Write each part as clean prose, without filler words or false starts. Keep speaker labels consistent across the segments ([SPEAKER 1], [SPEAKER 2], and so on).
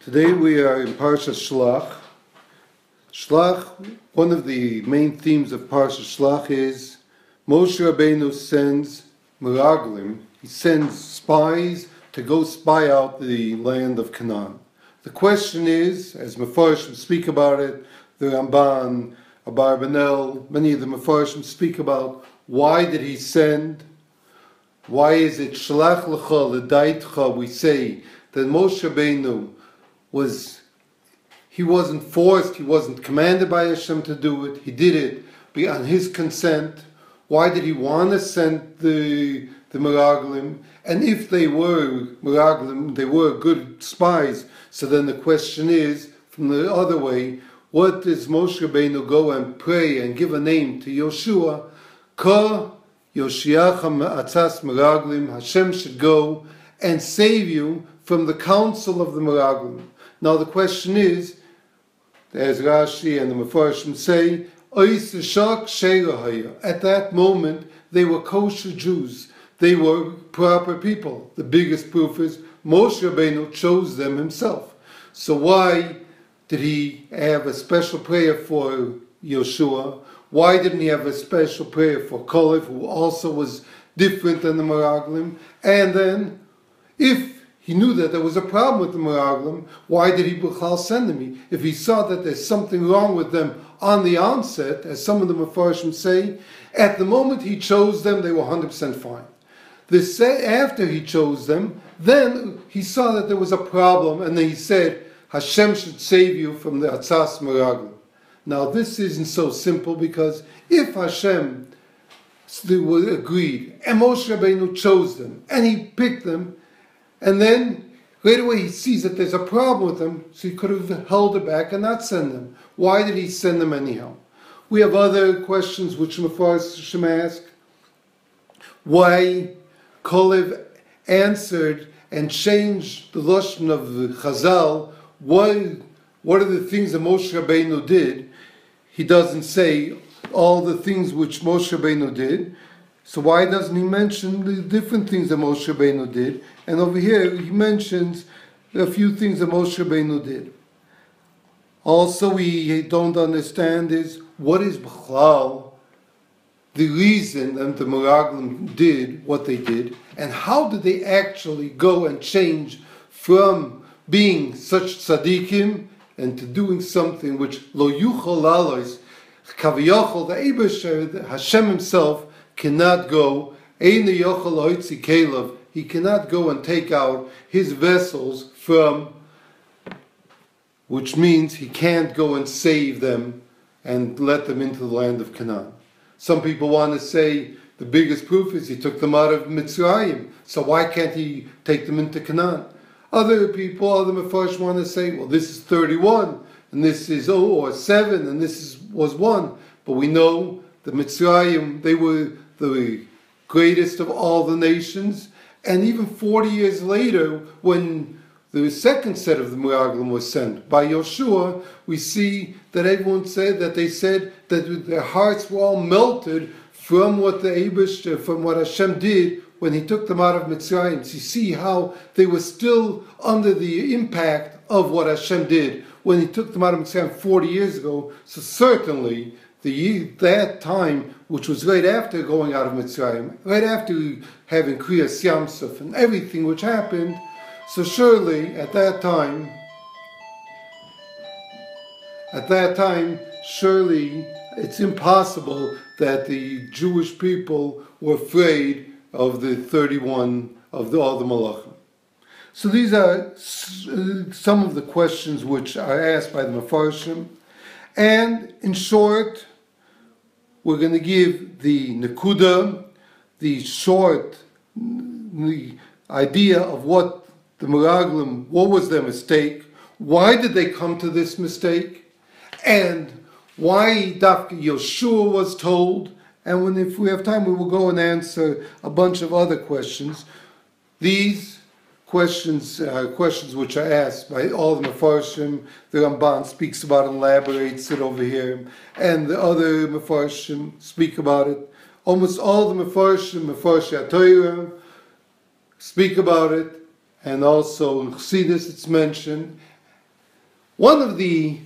[SPEAKER 1] Today we are in Parsha Shelach. Shelach, one of the main themes of Parsha Shelach is Moshe Rabbeinu sends Meraglim, he sends spies to go spy out the land of Canaan. The question is, as Mefarshim speak about it, the Ramban, Abarbanel, many of the Mefarshim speak about why did he send, why is it Shelach Lecha L'Daitcha, we say that Moshe Rabbeinu he wasn't forced, he wasn't commanded by Hashem to do it, he did it on his consent. Why did he want to send the Meraglim? And if they were Meraglim, they were good spies, so then the question is, from the other way, what does Moshe Rabbeinu go and pray and give a name to Yoshua? Ka Yoshiacham Atzas Meraglim, Hashem should go and save you from the counsel of the Meraglim. Now the question is, as Rashi and the Mefarshim say, at that moment they were kosher Jews. They were proper people. The biggest proof is Moshe Rabbeinu chose them himself. So why did he have a special prayer for Yoshua? Why didn't he have a special prayer for Kalev, who also was different than the Meraglim? And then, if he knew that there was a problem with the Meraglim, why did he B'chal send them? If he saw that there's something wrong with them on the onset, as some of the Mefarshim say, at the moment he chose them, they were 100% fine. After he chose them, then he saw that there was a problem, and then he said, Hashem should save you from the Atzas Meraglim. Now this isn't so simple, because if Hashem agreed, and Moshe Rabbeinu chose them, and he picked them, and then right away he sees that there's a problem with them, so he could have held it back and not send them. Why did he send them anyhow? We have other questions which Mefarshim ask. Why Kalev answered and changed the Lashon of the Chazal? What are the things that Moshe Rabbeinu did? He doesn't say all the things which Moshe Rabbeinu did. So why doesn't he mention the different things that Moshe Rabbeinu did? And over here he mentions a few things that Moshe Rabbeinu did. Also we don't understand is, what is B'chlal the reason that the Meraglim did what they did, and how did they actually go and change from being such tzaddikim and to doing something which lo yuchol alois, kaviyachol, the Eibusher, Hashem himself, cannot go, he cannot go and take out his vessels from, which means he can't go and save them and let them into the land of Canaan. Some people want to say the biggest proof is he took them out of Mitzrayim, so why can't he take them into Canaan? Other people, other Mefarshim want to say, well, this is 31, and this is 7, and this was 1. But we know the Mitzrayim, they were the greatest of all the nations, and even 40 years later, when the second set of the Meraglim was sent by Yoshua, we see that everyone said that they said that their hearts were all melted from what the Eibush, from what Hashem did when he took them out of Mitzrayim. So you see how they were still under the impact of what Hashem did when he took them out of Mitzrayim 40 years ago. So certainly that time, which was right after going out of Mitzrayim, right after having Kriyas Yamsuf and everything which happened, so surely at that time, surely it's impossible that the Jewish people were afraid of the 31 of all the Malachim. So these are some of the questions which are asked by the Mefarshim, and in short, we're going to give the Nekuda, the idea of what the Meraglim, what was their mistake, why did they come to this mistake, and why Dafka Yoshua was told, and if we have time we will go and answer a bunch of other questions. These questions are questions which are asked by all the Mefarshim. The Ramban speaks about it, elaborates it over here, and the other Mefarshim speak about it. Almost all the Mefarshim, Mefarshei HaTorah, speak about it, and also in Chassidus it's mentioned, One of the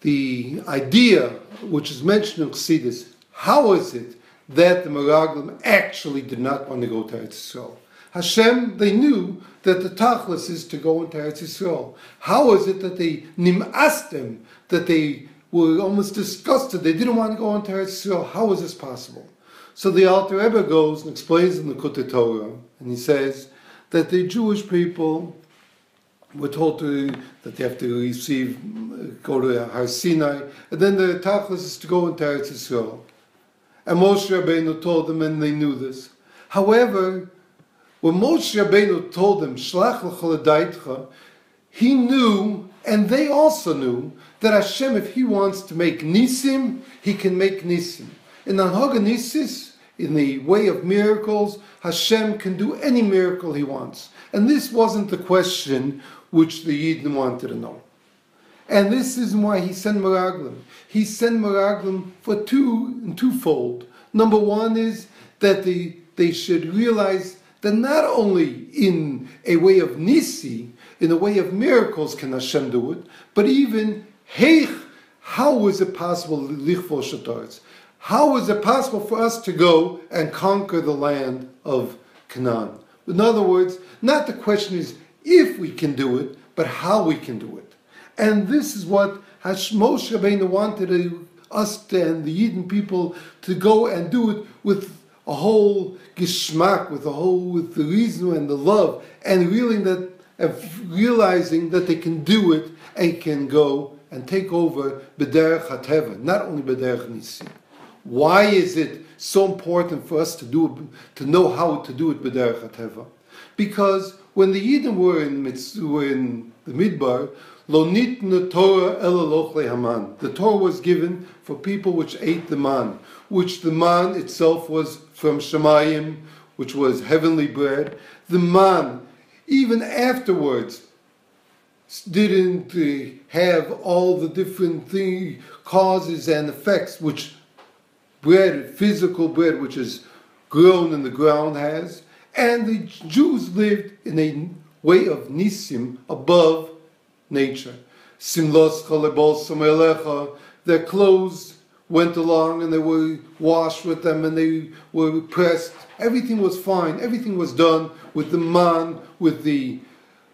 [SPEAKER 1] idea which is mentioned in Chassidus, how is it that the Meraglim actually did not want to go to Eretz Yisrael? Hashem, they knew that the Tachlis is to go into Eretz Yisrael. How is it that they nim'as them, that they were almost disgusted, they didn't want to go into Eretz Yisrael? How is this possible? So the Alter Rebbe goes and explains in the Kutei Torah, and he says that the Jewish people were told that they have to go to Har Sinai, and then the Tachlis is to go into Eretz Yisrael. And Moshe Rabbeinu told them, and they knew this. However, when Moshe Rabbeinu told them, Shelach l'choledaitcha, he knew, and they also knew, that Hashem, if he wants to make nisim, he can make nisim. In Anhaga Nisis, in the way of miracles, Hashem can do any miracle he wants. And this wasn't the question which the Yidden wanted to know. And this is why he sent Meraglim. He sent Meraglim for twofold. Number one is that they should realize that not only in a way of Nisi, in a way of miracles can Hashem do it, but even how is it possible, lichvo shataretz? How is it possible for us to go and conquer the land of Canaan? In other words, not the question is if we can do it, but how we can do it. And this is what Moshe Rabbeinu wanted us and the Yidden people to go and do it with a whole geschmack, with the reason and the love, and realizing that they can do it and can go and take over b'derech hateva, not only b'derech nisim. Why is it so important for us to know how to do it b'derech hateva? Because when the Yidden were in the Midbar, lo nitna Torah ela lochlei haman. The Torah was given for people which ate the man, which the man itself was from Shemayim, which was heavenly bread. The man, even afterwards, didn't have all the different causes and effects which bread, physical bread, which is grown in the ground has. And the Jews lived in a way of nisim, above nature. Simlos chalebol samelecha. Their clothes went along and they were washed with them and they were pressed. Everything was fine. Everything was done with the man, with the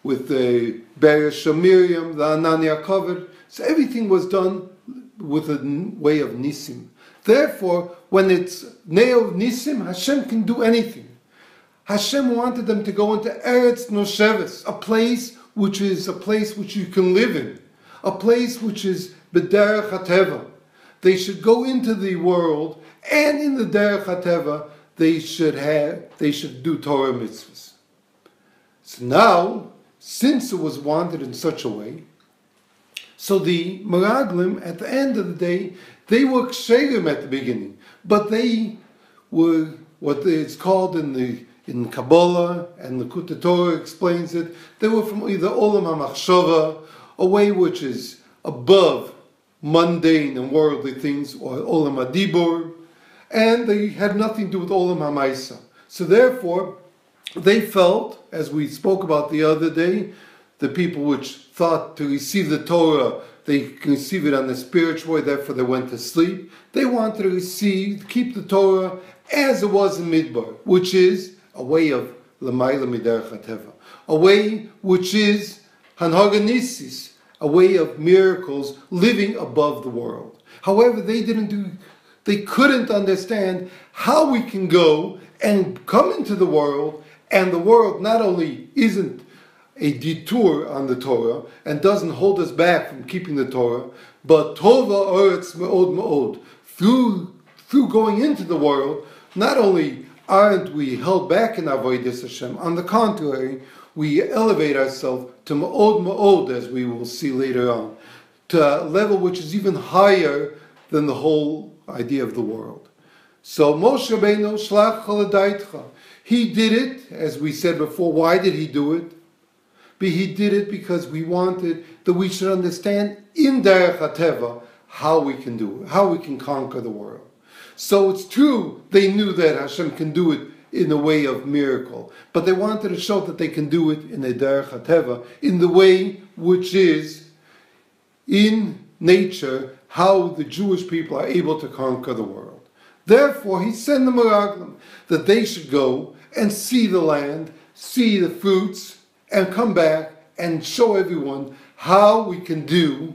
[SPEAKER 1] Beis Miriam, the Anania covered. So everything was done with a way of nisim. Therefore, when it's neo nisim, Hashem can do anything. Hashem wanted them to go into Eretz Nosheves, a place which you can live in, a place which is b'derech hateva. They should go into the world, and in the derech hateva, they should do Torah mitzvahs. So now, since it was wanted in such a way, so the Meraglim, at the end of the day, they were ksherim at the beginning, but they were what it's called in Kabbalah, and the Kutei Torah explains it. They were from either Olam HaMachshava, a way which is above mundane and worldly things, or Olam HaDibur, and they had nothing to do with Olam HaMaisa. So therefore, they felt, as we spoke about the other day, the people which thought to receive the Torah, they can receive it on the spiritual way, therefore they went to sleep. They wanted to keep the Torah as it was in Midbar, which is a way of L'mayla Miderech HaTeva, a way which is Hanhaga Nisis, a way of miracles, living above the world. However, they couldn't understand how we can go and come into the world, and the world not only isn't a detour on the Torah and doesn't hold us back from keeping the Torah, but Tova Oretz Me'od Me'od. Through going into the world, not only aren't we held back in Avodas Hashem, on the contrary, we elevate ourselves to Me'od Me'od, as we will see later on, to a level which is even higher than the whole idea of the world. So Moshe Rabbeinu Shelach Chaladeitcha, he did it, as we said before. Why did he do it? He did it because we wanted that we should understand in Derech HaTeva how we can do it, how we can conquer the world. So it's true, they knew that Hashem can do it in a way of miracle, but they wanted to show that they can do it in a Derech HaTeva, in the way which is in nature how the Jewish people are able to conquer the world. Therefore, he sent the Meraglim that they should go and see the land, see the fruits, and come back and show everyone how we can do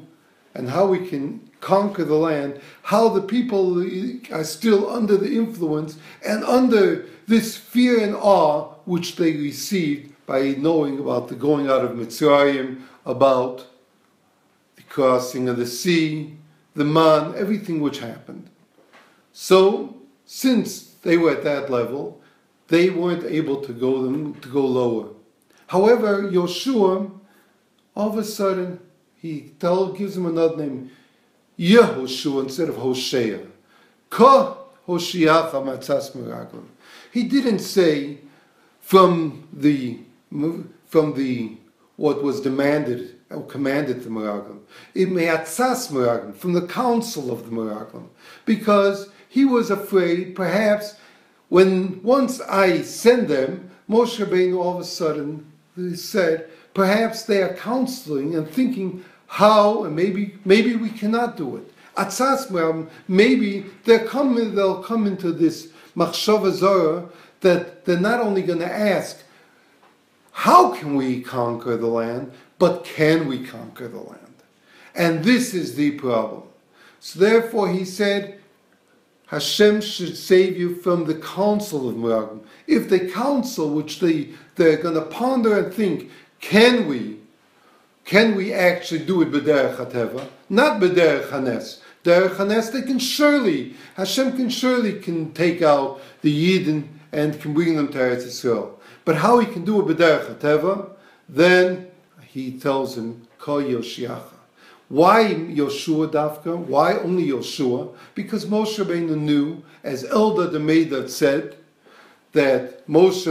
[SPEAKER 1] and how we can conquer the land, how the people are still under the influence and under this fear and awe which they received by knowing about the going out of Mitzrayim, about the crossing of the sea, the man, everything which happened. So, since they were at that level, they weren't able to go lower. However, Yoshua, all of a sudden, he gives him another name, Yehoshua instead of Hosea. Ka Hoshiacha matzas meraglim. He didn't say from the what was demanded or commanded the meraglim. It me'atzas meraglim, from the council of the meraglim, because he was afraid perhaps once I send them, Moshe Rabbeinu all of a sudden said, perhaps they are counseling and thinking how, and maybe we cannot do it. Atzas meraglim, maybe they'll come into this machshava zara that they're not only going to ask, how can we conquer the land, but can we conquer the land? And this is the problem. So therefore he said, Hashem should save you from the counsel of Meraglim. If they counsel, which they're going to ponder and think, can we actually do it b'derech hateva, not b'derech hanes. Derech hanes, Hashem can surely take out the Yidden and can bring them to Eretz Yisrael. But how he can do it b'derech hateva, then he tells him, Kol Yoshiacha. Why Yoshua Dafka? Why only Yoshua? Because Moshe Rabbeinu knew, as Elda the Meidad said, that Moshe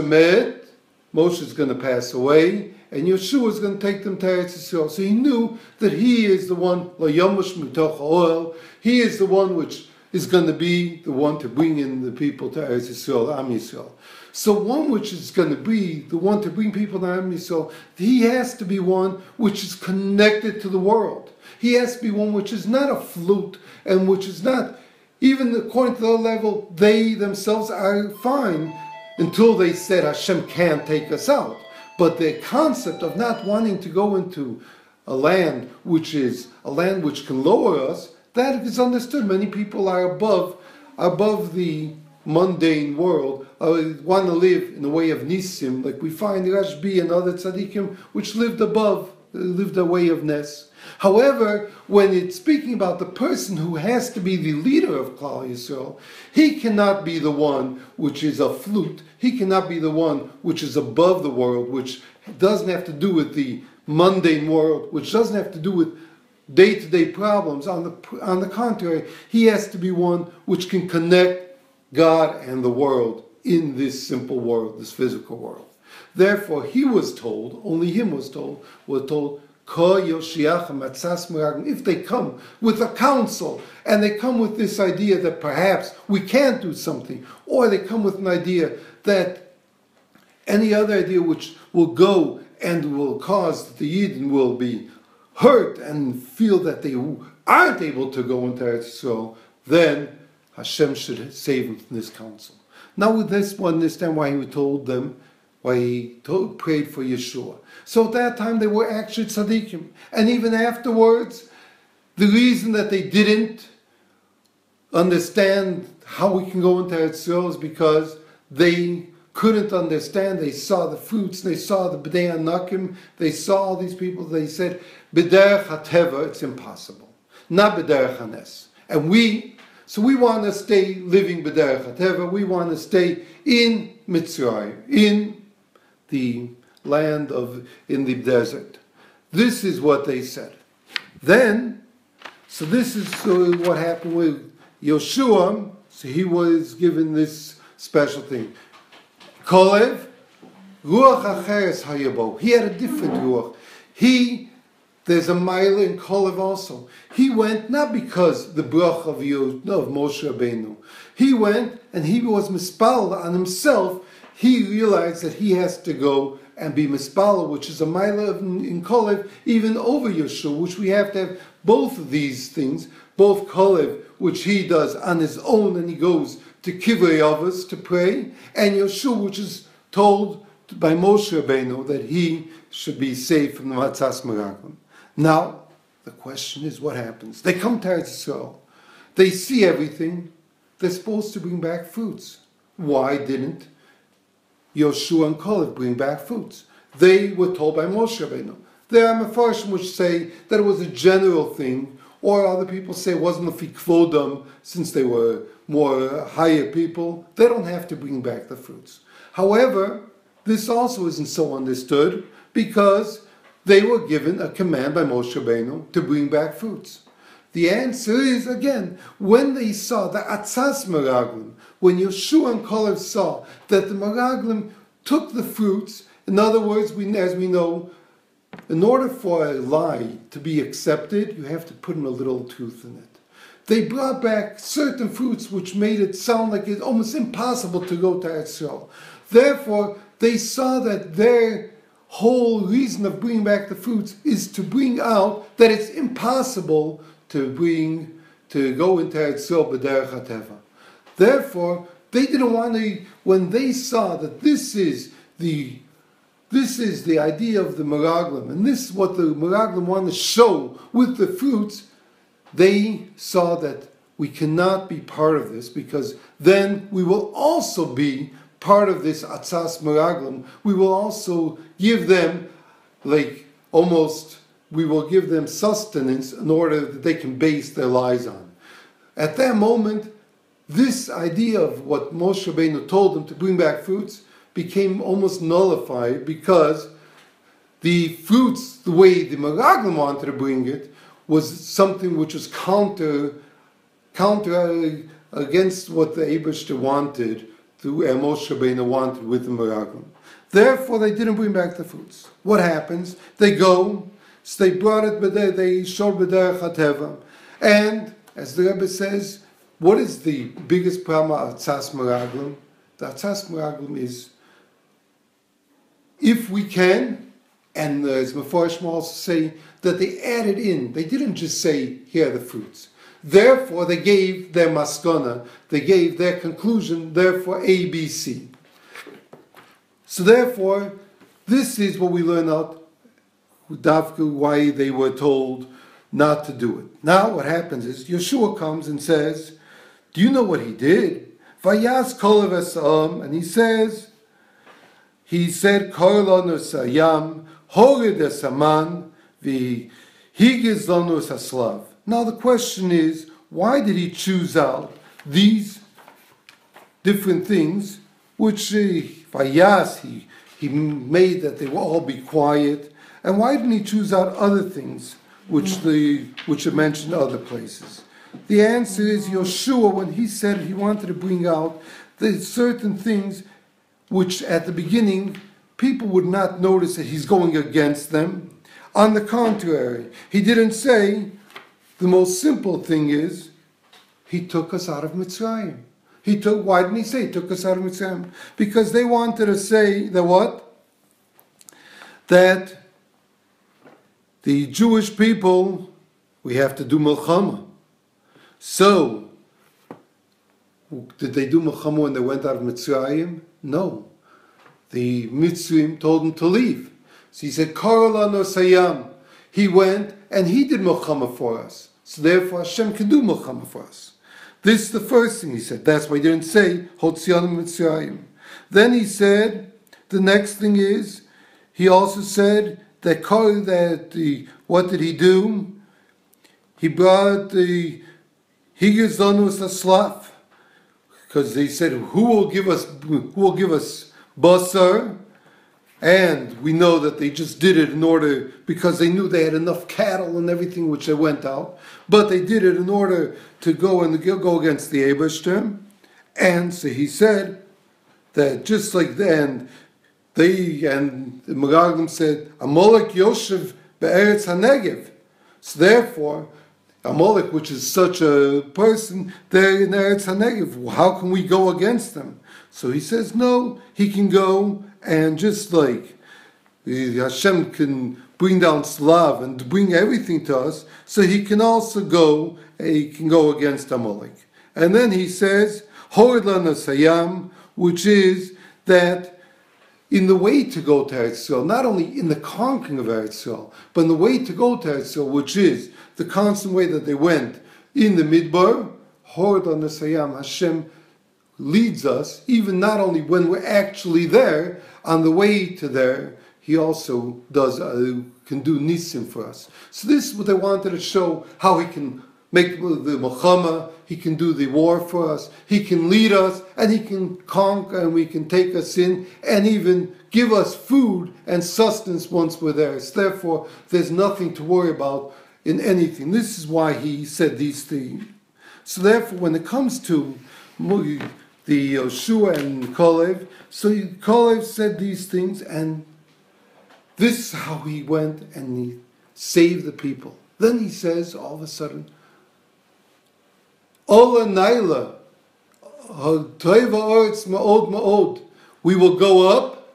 [SPEAKER 1] is going to pass away, and Yeshua is going to take them to Eretz Yisrael. So he knew that he is the one, La Yomush Mitoch Oil, he is the one which is going to be the one to bring in the people to Eretz Yisrael, Am Yisrael. So one which is going to be the one to bring people to Am Yisrael, he has to be one which is connected to the world. He has to be one which is not a flute, and which is not, even according to their level, they themselves are fine until they said Hashem can't take us out. But the concept of not wanting to go into a land which can lower us, that is understood. Many people are above the mundane world, want to live in the way of Nisim, like we find Rashbi and other tzaddikim which lived a way of Nes. However, when it's speaking about the person who has to be the leader of Klal Yisrael, he cannot be the one which is a flute. He cannot be the one which is above the world, which doesn't have to do with the mundane world, which doesn't have to do with day-to-day problems. On the contrary, he has to be one which can connect God and the world in this simple world, this physical world. Therefore, he was told, only him was told, if they come with a counsel and they come with this idea that perhaps we can't do something, or they come with an idea that any other idea which will go and will cause that the Yidden will be hurt and feel that they aren't able to go into Eretz Yisrael, then Hashem should save them from this counsel. Now with this, one understand why he told them, why he prayed for Yeshua. So at that time they were actually tzaddikim. And even afterwards, the reason that they didn't understand how we can go into Eretz Yisrael is because they couldn't understand. They saw the fruits, they saw the B'dei Anakim, they saw all these people, they said, B'derech HaTeva, it's impossible. Not B'derech HaNes. And we want to stay living B'derech HaTeva, we want to stay in Mitzrayim, in the land in the desert. This is what they said. Then, so this is what happened with Yoshua. So he was given this special thing. Kolev, Ruach Acheres Hayabo. He had a different Ruach. There's a mile in Kolev also. He went not because the brach of Moshe Rabbeinu. He went and he was mispal on himself. He realized that he has to go and be mispala, which is a maila in kolev, even over Yeshua, which we have to have both of these things, both kolev, which he does on his own, and he goes to kivrei avos to pray, and Yeshua, which is told by Moshe Rabbeinu that he should be saved from the matzas meraglim. Now, the question is, what happens? They come to Eretz Yisrael, they see everything, they're supposed to bring back fruits. Why didn't Yoshua and Kalev bring back fruits? They were told by Moshe Rabbeinu. There are Mefarshim which say that it was a general thing, or other people say it wasn't a fikvodam, since they were more higher people. They don't have to bring back the fruits. However, this also isn't so understood, because they were given a command by Moshe Rabbeinu to bring back fruits. The answer is, again, when they saw the atzas meraglim, when Yeshua and Kalev saw that the meraglim took the fruits, in other words, as we know, in order for a lie to be accepted, you have to put in a little truth in it. They brought back certain fruits which made it sound like it's almost impossible to go to Eretz Yisrael. Therefore, they saw that their whole reason of bringing back the fruits is to bring out that it's impossible to go into Eretz Yisrael b'derech hateva. Therefore, they didn't want to, when they saw that this is the idea of the meraglim, and this is what the meraglim want to show with the fruits, they saw that we cannot be part of this, because then we will also be part of this atzas meraglim. We will also give them, we will give them sustenance in order that they can base their lives on. At that moment, this idea of what Moshe Rabbeinu told them to bring back fruits became almost nullified, because the fruits, the way the meraglim wanted to bring it, was something which was counter against what the Eibishter wanted, Moshe Rabbeinu wanted with the meraglim. Therefore, they didn't bring back the fruits. What happens? They go, so they brought it, but they showed b'derech hateva. And, as the Rebbe says, what is the biggest problem of atzas meraglim? The atzas meraglim is, if we can, and as Mefarshim also say, that they added in, they didn't just say, here are the fruits. Therefore, they gave their maskana, they gave their conclusion, therefore A, B, C. So therefore, this is what we learn out, why they were told not to do it. Now what happens is, Yeshua comes and says, do you know what he did? Vayas kol v'sa'am, and he said, Kor lanu sayam, horid esaman, v'higiz lanu saslav. Now the question is, why did he choose out these different things, which Vayas, he made that they will all be quiet, and why didn't he choose out other things which are mentioned in other places? The answer is Yeshua, when he said he wanted to bring out the certain things which at the beginning people would not notice that he's going against them. On the contrary, he didn't say, the most simple thing is, he took us out of Mitzrayim. Why didn't he say he took us out of Mitzrayim? Because they wanted to say that what? That the Jewish people, we have to do Milchama. So, did they do Milchama when they went out of Mitzrayim? No. The Mitzrayim told them to leave. So he said, Kor lanu sayam. He went and he did Milchama for us. So therefore Hashem can do Milchama for us. This is the first thing he said. That's why he didn't say Hotzianu Mitzrayim. Then he said, the next thing is, he also said that what did he do? He brought the Higiz lanu saslav, because they said, who will give us basar? And we know that they just did it in order, because they knew they had enough cattle and everything which they went out. But they did it in order to go against the Eibishter. And so he said that just like then, the Meraglim said, Amalek Yoshev be'eretz HaNegev. So therefore, Amalek, which is such a person, they're in Eretz HaNegev. How can we go against them? So he says, no, he can go and just like Hashem can bring down Slav and bring everything to us, so he can also go against Amalek. And then he says, Hored lana sayam, which is that in the way to go to Eretz Yisrael, not only in the conquering of Eretz Yisrael, but in the way to go to Eretz Yisrael, which is the constant way that they went in the Midbar, Hored lana sayam, Hashem leads us, even not only when we're actually there, on the way to there, he also can do nisim for us. So this is what they wanted to show, how he can make the Melchama, he can do the war for us, he can lead us, and he can conquer, and we can take us in, and even give us food and sustenance once we're there. So therefore, there's nothing to worry about in anything. This is why he said these things. So therefore, when it comes to the Yoshua and Kalev, so Kalev said these things, and this is how he went and he saved the people. Then he says, all of a sudden, Ola Naila, Toiva Oretz Ma'od Ma'od. We will go up,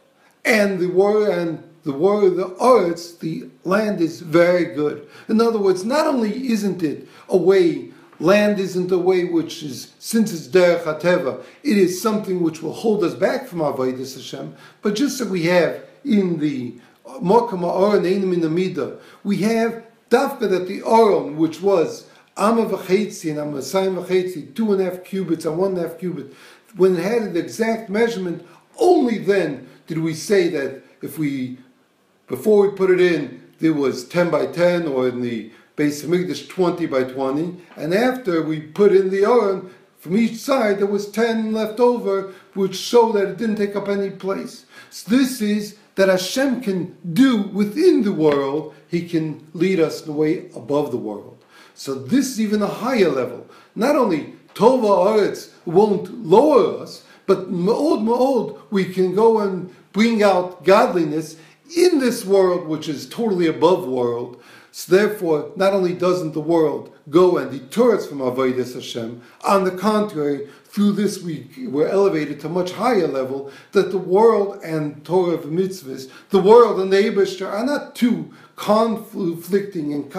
[SPEAKER 1] and the Oretz, the land is very good. In other words, not only isn't it a way, land isn't a way which is, since it's Derech HaTeva, it is something which will hold us back from our Avodas Hashem, but just as we have in the Mokam Ha'oron Einim in the Midah, we have Dafka that the Oron, which was Amma V'chetzi and Amma Sayim V'chetzi, 2.5 cubits and 1.5 cubit, when it had the exact measurement, only then did we say that before we put it in, there was 10 by 10, or in the Beis Hamikdash 20 by 20, and after we put in the Oron, from each side there was 10 left over, which showed that it didn't take up any place. So this is that Hashem can do within the world, he can lead us in the way above the world. So this is even a higher level. Not only Tova Oretz won't lower us, but Ma'od Ma'od, we can go and bring out godliness in this world, which is totally above world. So therefore, not only doesn't the world go and deter us from Avodas Hashem, on the contrary, through this we're elevated to a much higher level, that the world and Torah of mitzvahs, the world and the Eibishter are not two conflicting and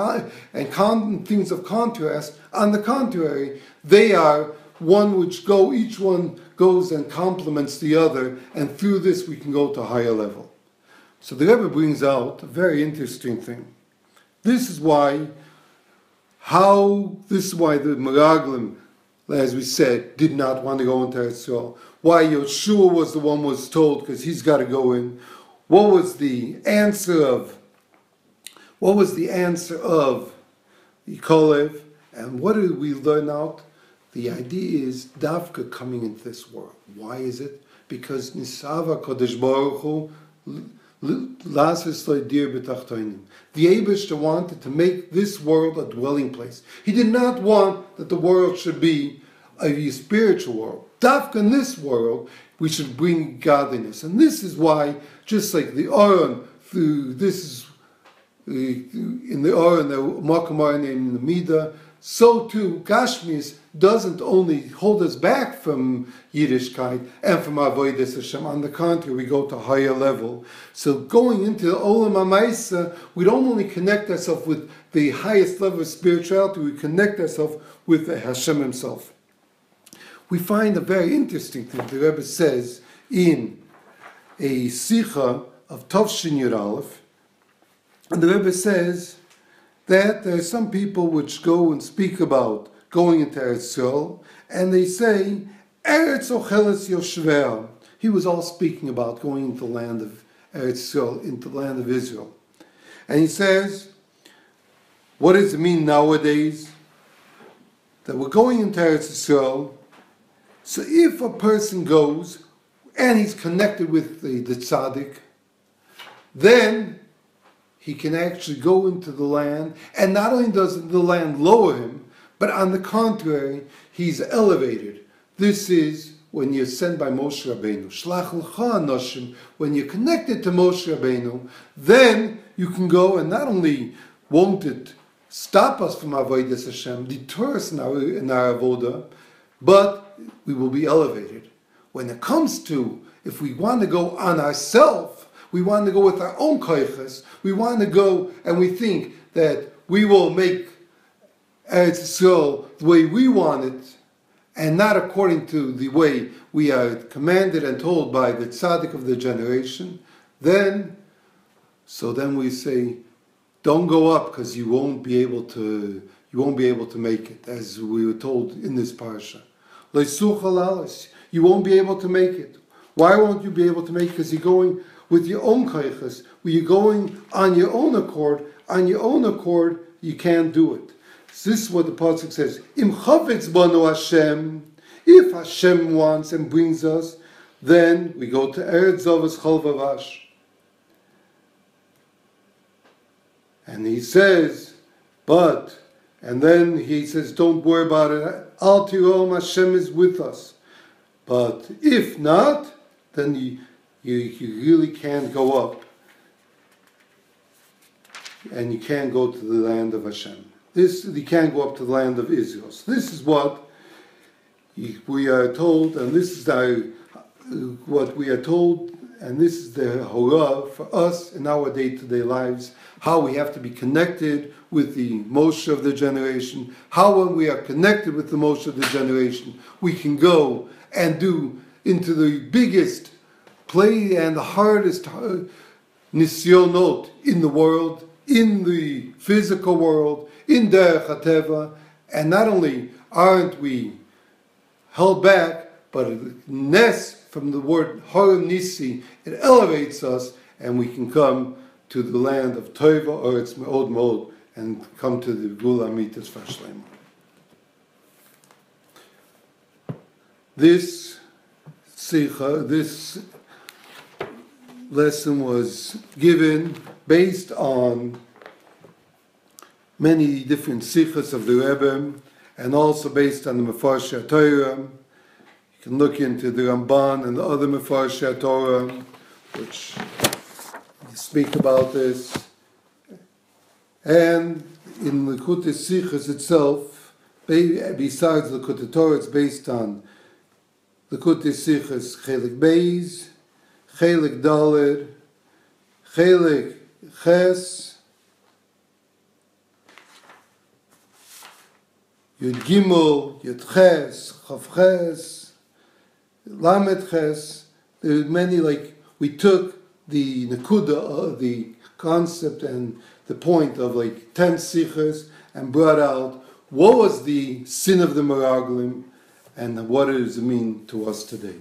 [SPEAKER 1] things of contrast. On the contrary, they are one which each one goes and complements the other, and through this we can go to a higher level. So the Rebbe brings out a very interesting thing. This is why the Meraglim, as we said, did not want to go into Eretz Yisrael. Why Yoshua was the one who was told, because he's got to go in. What was the answer of Kalev? And what did we learn out? The idea is Davka coming into this world. Why is it? Because Nisava Kodesh Baruch Hu the Eibishter wanted to make this world a dwelling place. He did not want that the world should be a spiritual world. Dafka in this world, we should bring godliness. And this is why, just like the Aron, in the Aron, the Makam Aron in the Midah, so too Gashmis doesn't only hold us back from Yiddishkeit and from Avodas Hashem. On the contrary, we go to a higher level. So going into the Olam HaMaisa, we don't only connect ourselves with the highest level of spirituality, we connect ourselves with Hashem himself. We find a very interesting thing the Rebbe says in a Sicha of Tovshin Yud Aleph. And the Rebbe says that there are some people which go and speak about going into Eretz Yisrael, and they say, Eretz Ocheles Yoshvea. He was all speaking about going into the land of Eretz Yisrael, into the land of Israel. And he says, what does it mean nowadays? That we're going into Eretz Yisrael, so if a person goes, and he's connected with the tzaddik, then he can actually go into the land, and not only does the land lower him, but on the contrary, he's elevated. This is when you're sent by Moshe Rabbeinu. Shelach l'cha anoshim. When you're connected to Moshe Rabbeinu, then you can go, and not only won't it stop us from Avodas Hashem, deter us in our avodah, but we will be elevated. When it comes to, if we want to go on ourselves, We want to go with our own koiches. We want to go and we think that we will make Eretz Yisrael the way we want it, and not according to the way we are commanded and told by the tzaddik of the generation, then we say, don't go up because you won't be able to make it, as we were told in this parsha. You won't be able to make it. Why won't you be able to make it? Because you're going with your own koiches. When you're going on your own accord, you can't do it. So this is what the pasuk says: Im chavetz banu Hashem. If Hashem wants and brings us, then we go to Eretz Zavos Chol Vavash. And he says, then he says, don't worry about it. Al tirom, Hashem is with us. But if not, then you really can't go up. And you can't go to the land of Hashem. You can't go up to the land of Israel. So this is what we are told, and this is what we are told, and this is the horah for us in our day-to-day lives, how we have to be connected with the Moshe of the generation, how when we are connected with the Moshe of the generation, we can go and do into the biggest play and the hardest nisyonot in the world, in the physical world, in Derech HaTeva, and not only aren't we held back, but nes from the word Harim Nisi, it elevates us, and we can come to the land of Tova, or it's Me'od Me'od, and come to the Gula Amitas Vashlema. This Sikha, this lesson was given based on many different Sikhas of the Rebbe, and also based on the Mefarshei Torah. You can look into the Ramban and the other Mefarshei Torah, which speak about this. And in the Likutei Sichos itself, besides the Likutei Torah, it's based on the Likutei Sichos Chelik Beis, Chelik Daled, Chelik Ches, Yud Gimel, Yud Ches, Chav Ches, Lamed Ches. There are many, we took the Nakuda, the concept and the point of 10 Sichos and brought out what was the sin of the Meraglim and what does it mean to us today.